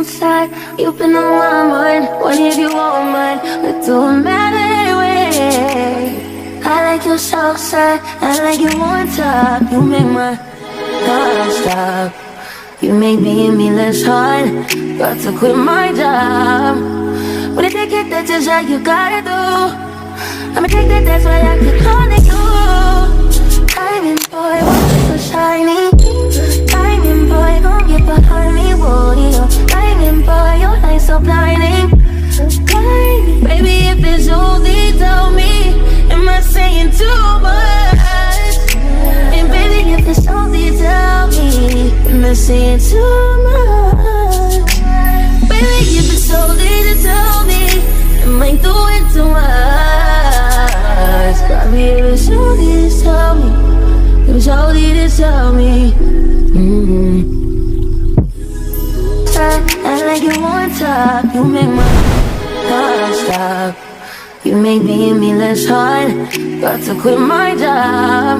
inside. You've been on my mind. What if you want mine? It don't matter anyway. I like your soft side. I like you on top. You make my heart stop. You make being me less hard. Got to quit my job. When I take it, that's just how you gotta do. I'ma take that, that's why I keep calling you. Diamond boy, why you so shiny? Diamond boy, gon' get behind me, whoa, diamond boy, your light so blinding. Blinding. Baby, if it's only, tell me, am I saying too much? And baby, if it's only, tell me, am I saying too much? Baby, if it's only to tell me, am I doing too much? Baby, if it's only to tell me, it was only to tell me. I like you on top. You make my heart stop. You make being me less hard. Got to quit my job.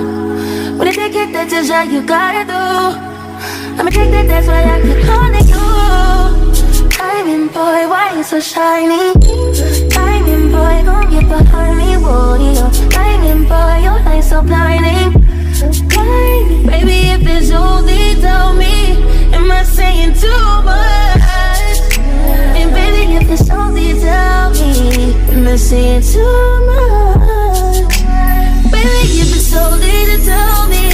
When I take it, that's just how you gotta do. I'ma take that, that's why I keep calling you. Diamond boy, why you so shiny? Diamond boy, gon' get behind me, whoa, diamond boy, your light so blinding. Blinding. Baby, if it's only, tell me, am I saying too much? And baby, if it's only, tell me, am I saying too much? Baby, if it's only to tell me,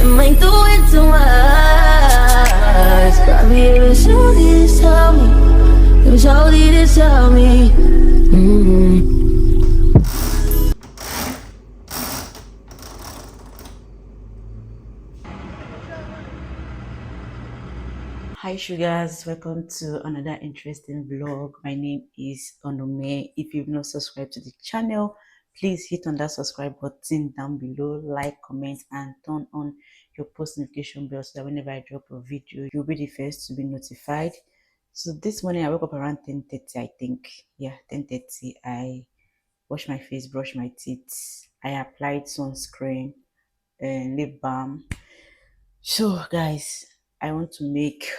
am I doing too much? Baby, if it's only to tell me, it was only to tell me. Hi sugars, welcome to another interesting vlog. My name is Onome. If you've not subscribed to the channel, please hit on that subscribe button down below, like, comment, and turn on your post notification bell so that whenever I drop a video, you'll be the first to be notified. So this morning I woke up around 10:30, I think. Yeah, 10:30. I washed my face, brushed my teeth. I applied sunscreen and lip balm. So guys, I want to make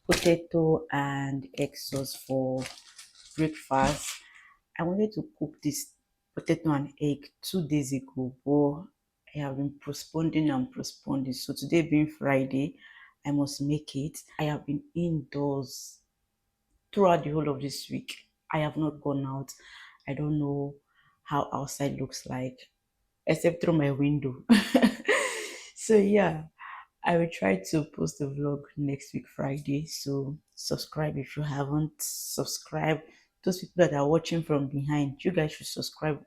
potato and egg sauce for breakfast. I wanted to cook this potato and egg 2 days ago, but I have been postponing and postponing. So today being Friday, I must make it. I have been indoors throughout the whole of this week. I have not gone out. I don't know how outside looks like, except through my window. So yeah, I will try to post the vlog next week Friday. So subscribe if you haven't subscribed. Those people that are watching from behind, you guys should subscribe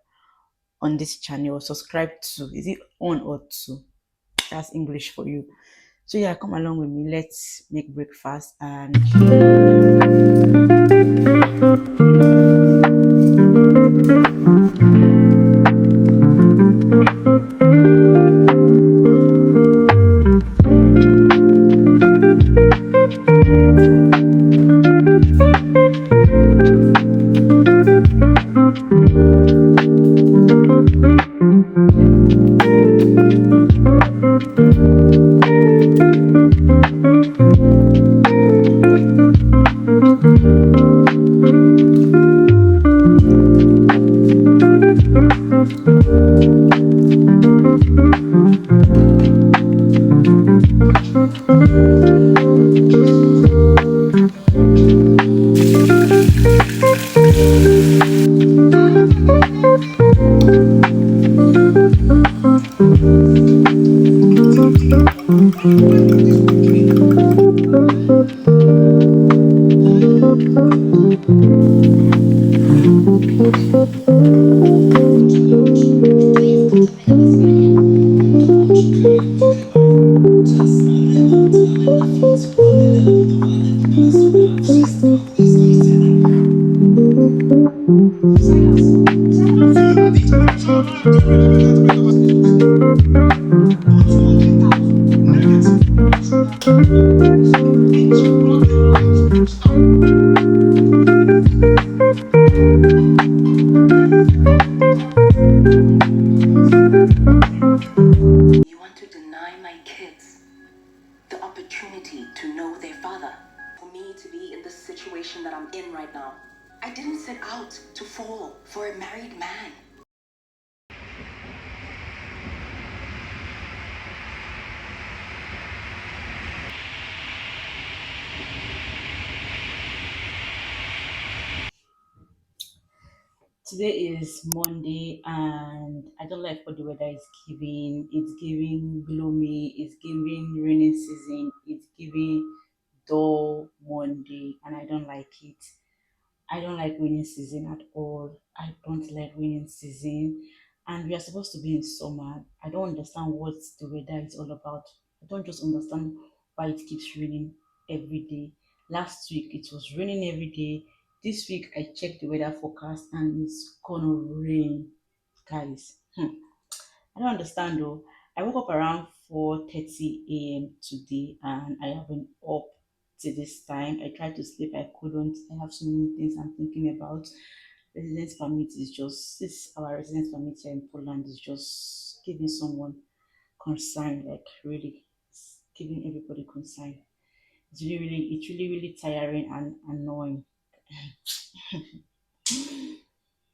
on this channel. Subscribe to, is it on or to? That's English for you. So yeah, come along with me. Let's make breakfast and You want to deny my kids the opportunity to know their father. For me, right now. I didn't set out to fall for a married man. Today is Monday, and I don't like what the weather is giving. It's giving gloomy, it's giving rainy season, it's giving dull Monday, and I don't like it. I don't like rainy season at all. I don't like rainy season. And we are supposed to be in summer. I don't understand what the weather is all about. I don't just understand why it keeps raining every day. Last week it was raining every day. This week I checked the weather forecast and it's gonna rain, guys. I don't understand though. I woke up around 4:30 a.m. today and I have been up to this time. I tried to sleep, I couldn't. I have so many things I'm thinking about. Residence permit is just this our residence permit here in Poland is just giving someone concern, like really it's giving everybody concern. It's really tiring and annoying.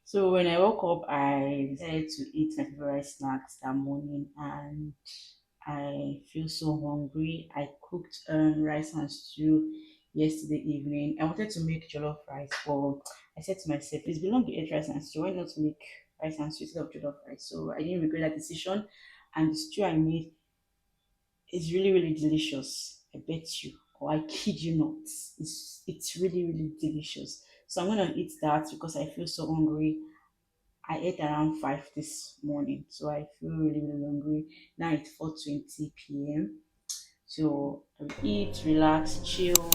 So when I woke up, I decided to eat my favorite snacks that morning, and I feel so hungry. I cooked rice and stew yesterday evening. I wanted to make jollof rice, but I said to myself, it's belong to eat rice and stew. Why not make rice and stew instead of jollof rice? So I didn't regret that decision, and the stew I made is really delicious. I bet you, or I kid you not, it's really delicious. So I'm gonna eat that because I feel so hungry. I ate around 5 this morning, so I feel really hungry. Now it's 4:20 p.m. So I will eat, relax, chill.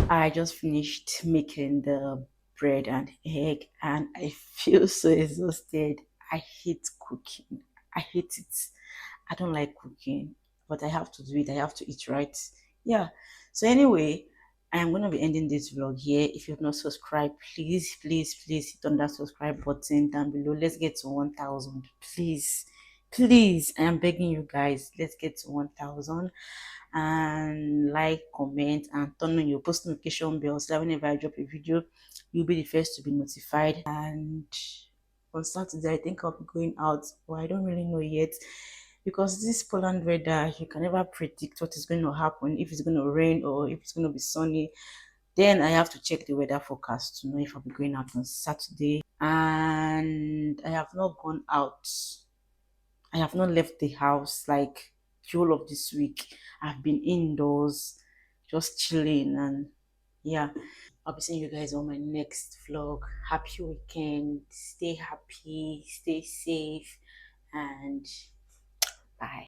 I just finished making the bread and egg, and I feel so exhausted. I hate cooking. I hate it. I don't like cooking, but I have to do it. I have to eat, right? Yeah. So anyway, I am gonna be ending this vlog here. If you've not subscribed, please, please, please hit on that subscribe button down below. Let's get to 1,000, please, please. I am begging you guys. Let's get to 1,000, and like, comment, and turn on your post notification bell so that whenever I drop a video, you'll be the first to be notified. And on Saturday, I think I'll be going out, but I don't really know yet, because this Poland weather, you can never predict what is going to happen, if it's going to rain or if it's going to be sunny. Then I have to check the weather forecast to know if I'll be going out on Saturday. And I have not gone out. I have not left the house like the whole of this week. I've been indoors, just chilling, and yeah. I'll be seeing you guys on my next vlog. Happy weekend. Stay happy, stay safe, and bye.